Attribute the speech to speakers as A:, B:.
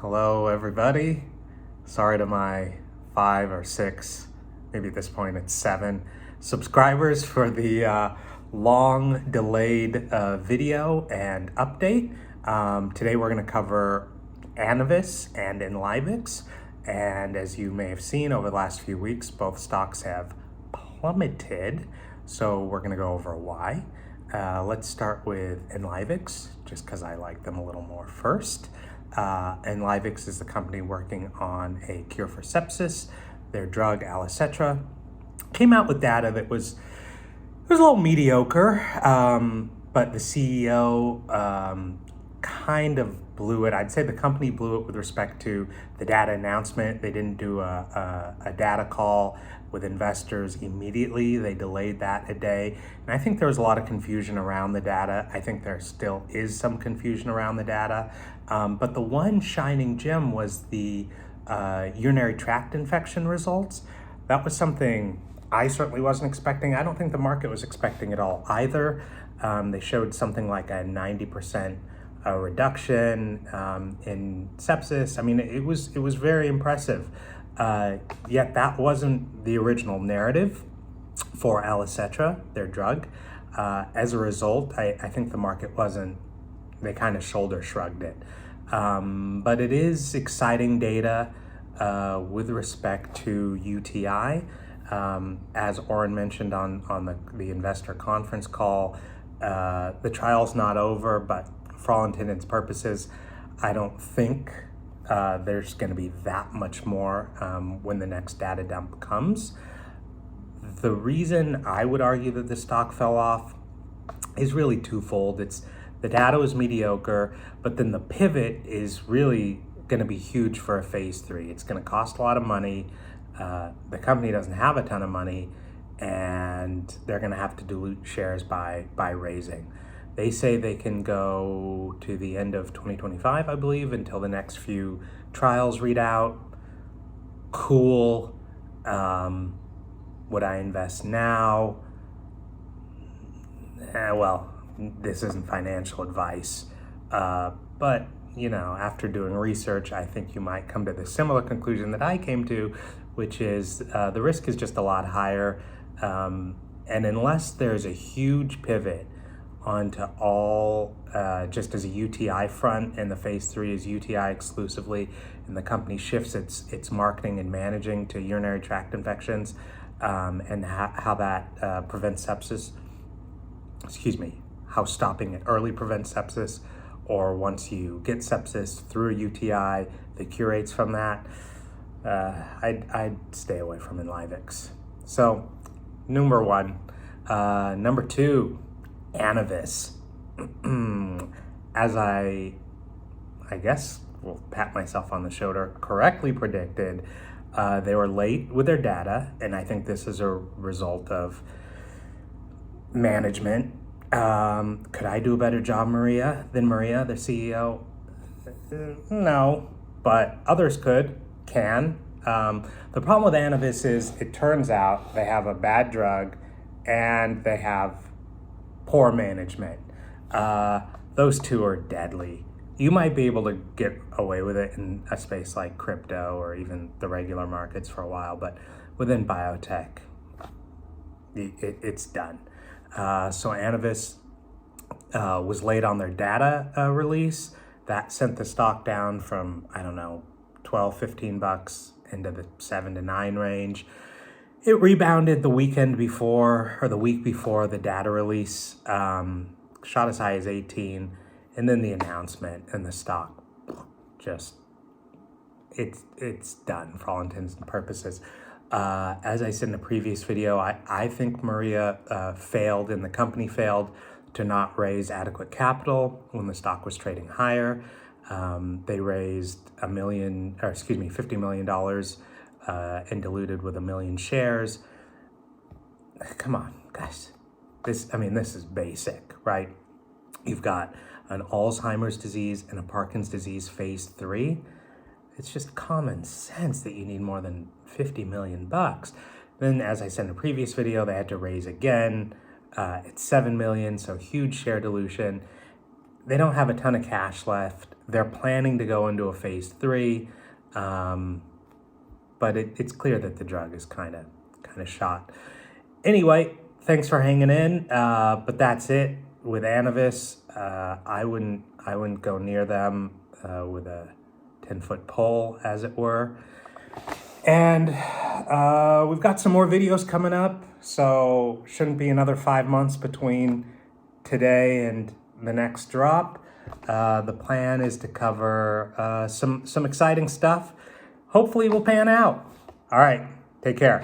A: Hello, everybody. Sorry to my 5 or 6, maybe at this point it's 7 subscribers for the long delayed video and update. Today we're going to cover Annovis and Enlivex. And as you may have seen over the last few weeks, both stocks have plummeted. So we're going to go over why. Let's start with Enlivex, just because I like them a little more first. Enlivex is the company working on a cure for sepsis. Their drug, Alicetra, came out with data that was a little mediocre, but the CEO kind of blew it. I'd say the company blew it with respect to the data announcement. They didn't do a data call with investors immediately. They delayed that a day. And I think there was a lot of confusion around the data. I think there still is some confusion around the data. But the one shining gem was the urinary tract infection results. That was something I certainly wasn't expecting. I don't think the market was expecting it all either. They showed something like a 90% reduction in sepsis. I mean, it was very impressive. Yet that wasn't the original narrative for Alicetra, their drug. As a result, I think the market wasn't, they kind of shoulder shrugged it. But it is exciting data with respect to UTI. As Oren mentioned on the investor conference call, the trial's not over, but for all intents and purposes, I don't think there's going to be that much more when the next data dump comes. The reason I would argue that the stock fell off is really twofold. It's the data was mediocre, but then the pivot is really going to be huge for a phase 3. It's going to cost a lot of money. The company doesn't have a ton of money, and they're going to have to dilute shares by raising. They say they can go to the end of 2025, I believe, until the next few trials read out. Cool. Would I invest now? Well, this isn't financial advice, but after doing research, I think you might come to the similar conclusion that I came to, which is the risk is just a lot higher, and unless there's a huge pivot onto all just as a UTI front, and the phase 3 is UTI exclusively, and the company shifts its marketing and managing to urinary tract infections, and how that prevents sepsis. How stopping it early prevents sepsis, or once you get sepsis through a UTI, the cure rates from that. I'd stay away from Enlivex. So, number one. Number two, Annovis. As I guess will pat myself on the shoulder, correctly predicted, they were late with their data, and I think this is a result of management. Could I do a better job, than Maria, the CEO? No, but others can. The problem with Annovis is it turns out they have a bad drug and they have poor management. Those two are deadly. You might be able to get away with it in a space like crypto or even the regular markets for a while, but within biotech, it's done. So Annovis was late on their data release. That sent the stock down from, $12-15 into the 7 to 9 range. It rebounded the weekend before, or the week before the data release, shot as high as 18, and then the announcement, and the stock just, it's done for all intents and purposes. As I said in the previous video, I think Maria failed, and the company failed to not raise adequate capital when the stock was trading higher. They raised $50 million and diluted with 1 million shares. Come on, guys. This is basic, right? You've got an Alzheimer's disease and a Parkinson's disease phase 3. It's just common sense that you need more than $50 million. Then, as I said in the previous video, they had to raise again. It's $7 million, so huge share dilution. they don't have a ton of cash left. They're planning to go into a phase 3, but it's clear that the drug is kind of shot. Anyway, thanks for hanging in. But that's it with Annovis. I wouldn't go near them with a 10-foot pole, as it were. And we've got some more videos coming up, so shouldn't be another 5 months between today and the next drop. The plan is to cover some exciting stuff. Hopefully will pan out. All right, take care.